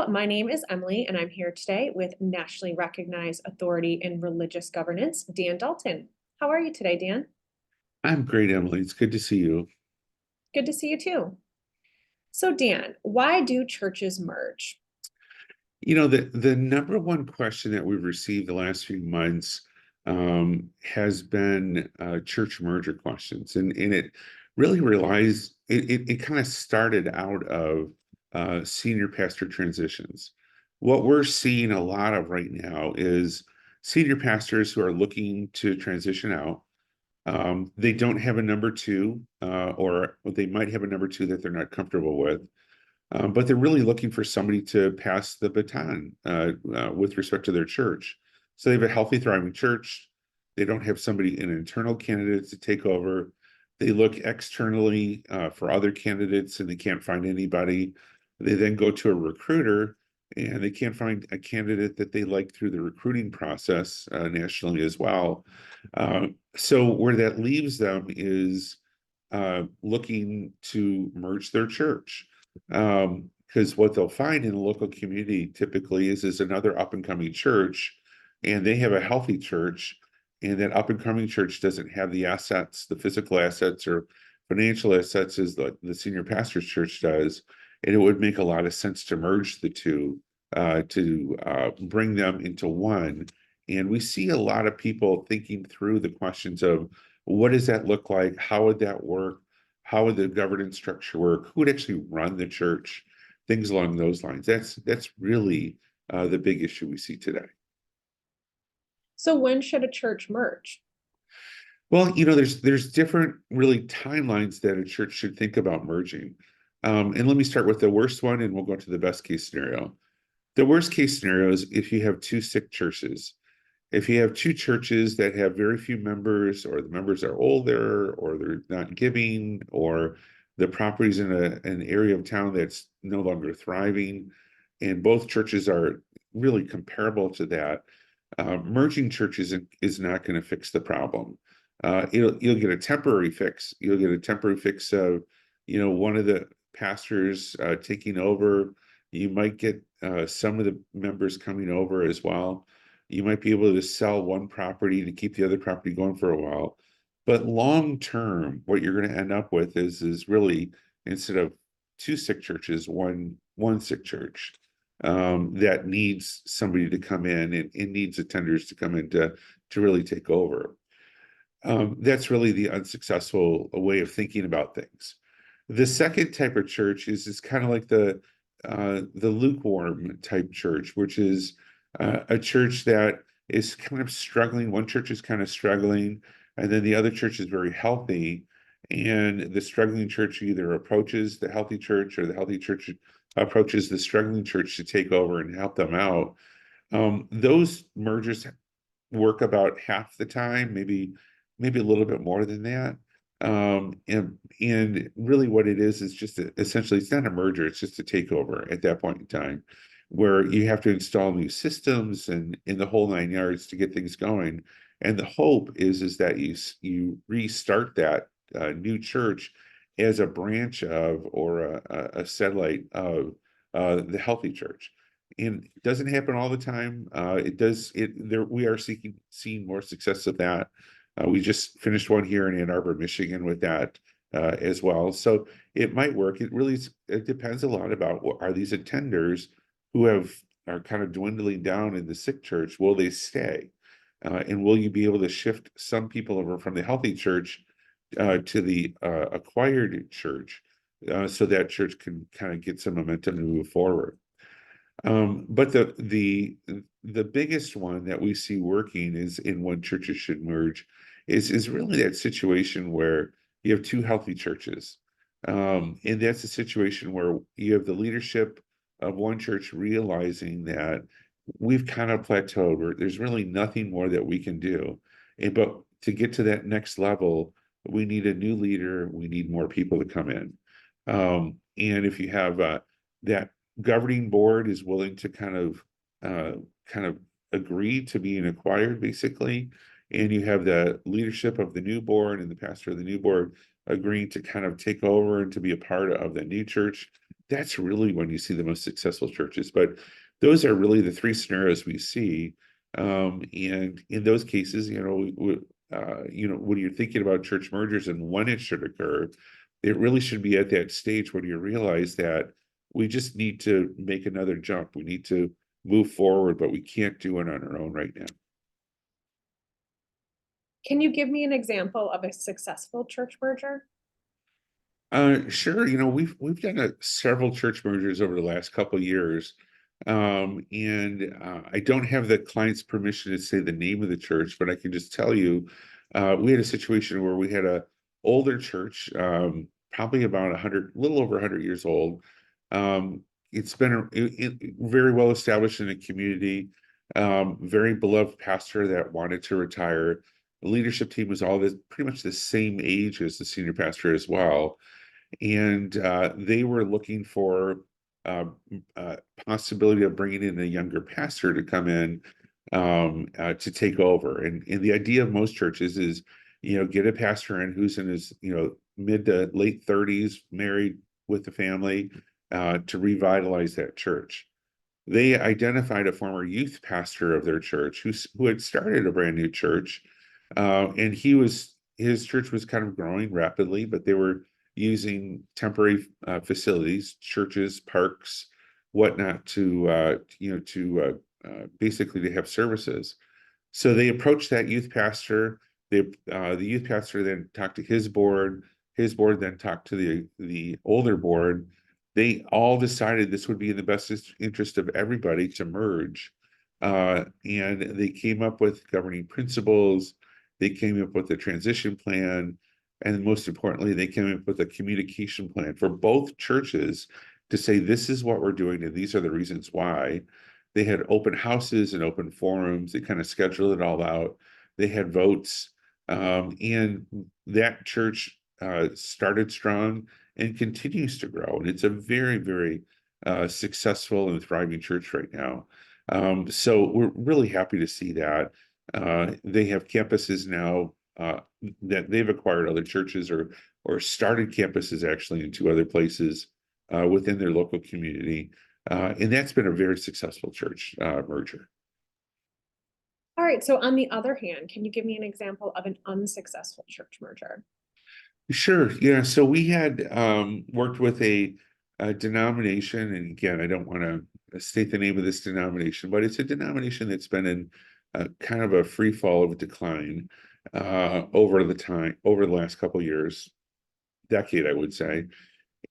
Hello, my name is Emily, and I'm here today with nationally recognized authority in religious governance, Dan Dalton. How are you today, Dan? I'm great, Emily. It's good to see you. Good to see you too. So, Dan, why do churches merge? The number one question that we've received the last few months has been church merger questions, and it really relies. It kind of started out of senior pastor transitions. What we're seeing a lot of right now is senior pastors who are looking to transition out. They don't have a number two, or they might have a number two that they're not comfortable with. But they're really looking for somebody to pass the baton with respect to their church. So they have a healthy, thriving church. They don't have somebody, an internal candidate to take over. They look externally for other candidates and they can't find anybody. They then go to a recruiter and they can't find a candidate that they like through the recruiting process nationally as well. So where that leaves them is looking to merge their church. Because what they'll find in the local community typically is another up and coming church, and they have a healthy church, and that up and coming church doesn't have the assets, the physical assets or financial assets as the senior pastor's church does. And it would make a lot of sense to merge the two to bring them into one. And we see a lot of people thinking through the questions of what does that look like? How would that work? How would the governance structure work? Who would actually run the church? Things along those lines. That's really the big issue we see today. So, when should a church merge? Well, there's different really timelines that a church should think about merging. And let me start with the worst one, and we'll go to the best case scenario. The worst case scenario is if you have two sick churches. If you have two churches that have very few members, or the members are older, or they're not giving, or the property's in an area of town that's no longer thriving, and both churches are really comparable to that, merging churches is not going to fix the problem. You'll get a temporary fix. You'll get a temporary fix of, one of the pastors taking over. You might get some of the members coming over as well. You might be able to sell one property to keep the other property going for a while. But long term, what you're going to end up with is really, instead of two sick churches, one sick church that needs somebody to come in and needs attenders to come in to really take over. That's really the unsuccessful way of thinking about things. The second type of church is kind of like the lukewarm type church, which is a church that is kind of struggling. One church is kind of struggling, and then the other church is very healthy. And the struggling church either approaches the healthy church, or the healthy church approaches the struggling church to take over and help them out. Those mergers work about half the time, maybe a little bit more than that. And really what it is just essentially, it's not a merger, it's just a takeover at that point in time, where you have to install new systems and in the whole 9 yards to get things going. And the hope is that you restart that new church as a branch of, or a satellite of the healthy church. And it doesn't happen all the time. It does. We are seeing more success of that. We just finished one here in Ann Arbor, Michigan, with that as well. So it might work. It depends a lot about are these attenders who are kind of dwindling down in the sick church, will they stay? And will you be able to shift some people over from the healthy church to the acquired church, so that church can kind of get some momentum and move forward? But the biggest one that we see working is in when churches should merge is really that situation where you have two healthy churches. And that's a situation where you have the leadership of one church realizing that we've kind of plateaued. There's really nothing more that we can do. But to get to that next level, we need a new leader. We need more people to come in. And if you have that governing board is willing to kind of agree to being acquired, basically, and you have the leadership of the new board and the pastor of the new board agreeing to kind of take over and to be a part of the new church, that's really when you see the most successful churches. But those are really the three scenarios we see. And in those cases, when you're thinking about church mergers and when it should occur, it really should be at that stage when you realize that we just need to make another jump. We need to move forward, but we can't do it on our own right now. Can you give me an example of a successful church merger? Sure. We've done several church mergers over the last couple of years. And I don't have the client's permission to say the name of the church, but I can just tell you, we had a situation where we had a older church, probably about 100, little over 100 years old. It's been very well established in the community, very beloved pastor that wanted to retire. The leadership team was all this pretty much the same age as the senior pastor as well, and they were looking for uh, possibility of bringing in a younger pastor to come in, to take over. And the idea of most churches is, get a pastor in who's in his, mid to late 30s, married with the family, to revitalize that church. They identified a former youth pastor of their church who had started a brand new church, and his church was kind of growing rapidly, but they were using temporary facilities, churches, parks, whatnot, to basically to have services. So they approached that youth pastor. The youth pastor then talked to his board. His board then talked to the older board. They all decided this would be in the best interest of everybody to merge. And they came up with governing principles. They came up with a transition plan. And most importantly, they came up with a communication plan for both churches to say, this is what we're doing, and these are the reasons why. They had open houses and open forums. They kind of scheduled it all out. They had votes. And that church started strong and continues to grow. And it's a very, very successful and thriving church right now. So we're really happy to see that. They have campuses now that they've acquired other churches or started campuses actually in two other places within their local community. And that's been a very successful church merger. All right, so on the other hand, can you give me an example of an unsuccessful church merger? Sure. Yeah. So we had worked with a denomination, and again, I don't want to state the name of this denomination, but it's a denomination that's been in kind of a free fall of decline over the last couple of years, decade, I would say.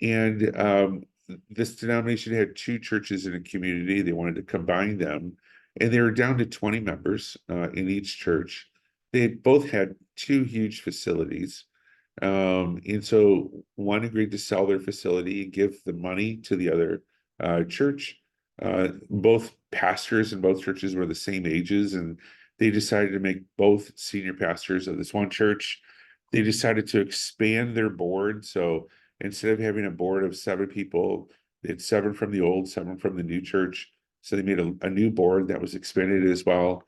And this denomination had two churches in a community. They wanted to combine them, and they were down to 20 members in each church. They both had two huge facilities. And so one agreed to sell their facility and give the money to the other church. Both pastors in both churches were the same ages, and they decided to make both senior pastors of this one church. They decided to expand their board. So instead of having a board of 7 people, they had 7 from the old, 7 from the new church. So they made a new board that was expanded as well.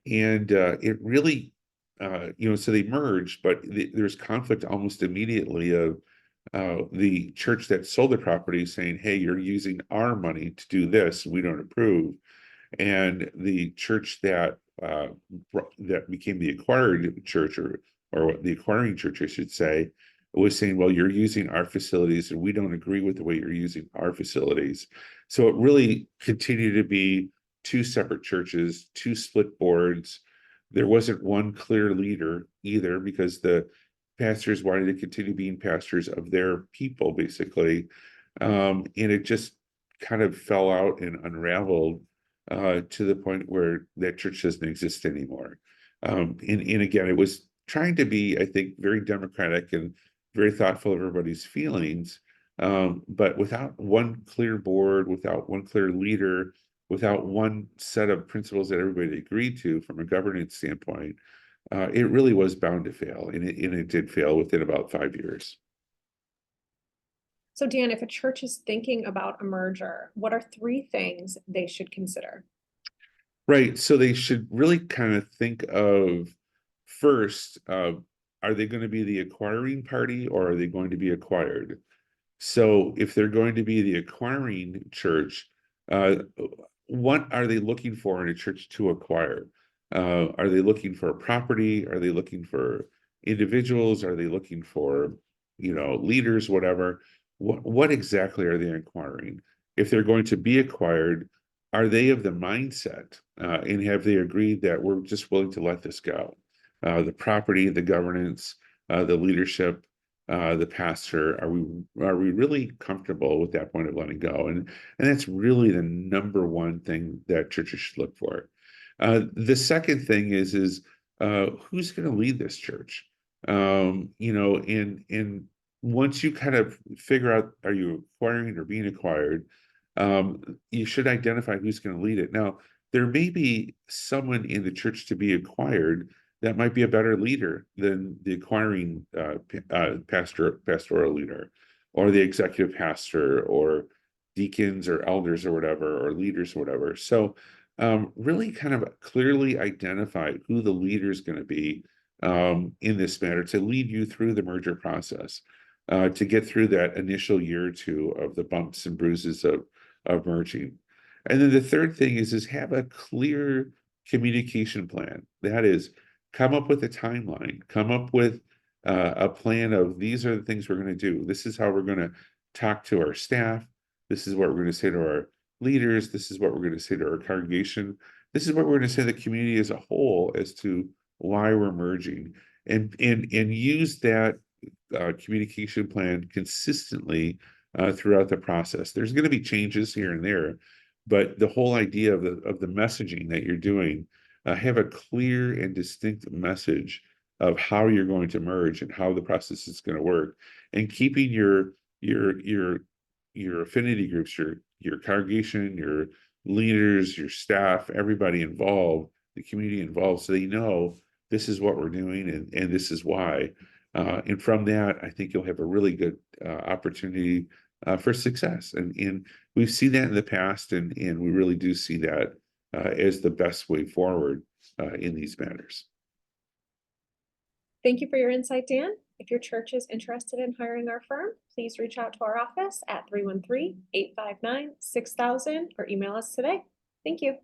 And it really so they merged, but there's conflict almost immediately of the church that sold the property saying, hey, you're using our money to do this, we don't approve. And the church that became the acquired church, or the acquiring church, I should say, was saying, well, you're using our facilities and we don't agree with the way you're using our facilities. So it really continued to be two separate churches, two split boards. There wasn't one clear leader either, because the pastors wanted to continue being pastors of their people, basically. And it just kind of fell out and unraveled to the point where that church doesn't exist anymore. And again, it was trying to be, I think, very democratic and very thoughtful of everybody's feelings, but without one clear board, without one clear leader, without one set of principles that everybody agreed to from a governance standpoint, it really was bound to fail, and it did fail within about 5 years. So Dan, if a church is thinking about a merger, what are 3 things they should consider? Right. So they should really kind of think of first, are they going to be the acquiring party or are they going to be acquired? So if they're going to be the acquiring church, uh, what are they looking for in a church to acquire? Are they looking for a property? Are they looking for individuals? Are they looking for, leaders, whatever? What exactly are they acquiring? If they're going to be acquired, are they of the mindset, and have they agreed that we're just willing to let this go? The property, the governance, the leadership, the pastor, are we really comfortable with that point of letting go? And that's really the number one thing that churches should look for. The second thing is who's going to lead this church? And once you kind of figure out, are you acquiring or being acquired, you should identify who's going to lead it. Now, there may be someone in the church to be acquired that might be a better leader than the acquiring pastoral leader, or the executive pastor, or deacons or elders or whatever, or leaders or whatever. So really kind of clearly identify who the leader is going to be in this matter to lead you through the merger process, to get through that initial year or two of the bumps and bruises of merging. And then the third thing is have a clear communication plan. That is, come up with a timeline, come up with a plan of these are the things we're going to do. This is how we're going to talk to our staff. This is what we're going to say to our leaders. This is what we're going to say to our congregation. This is what we're going to say to the community as a whole as to why we're merging, and use that communication plan consistently throughout the process. There's going to be changes here and there, but the whole idea of the messaging that you're doing, have a clear and distinct message of how you're going to merge and how the process is going to work, and keeping your affinity groups, your congregation, your leaders, your staff, everybody involved, the community involved, so they know this is what we're doing and this is why. And from that, I think you'll have a really good opportunity for success. And we've seen that in the past, and we really do see that as the best way forward in these matters. Thank you for your insight, Dan. If your church is interested in hiring our firm, please reach out to our office at 313-859-6000 or email us today. Thank you.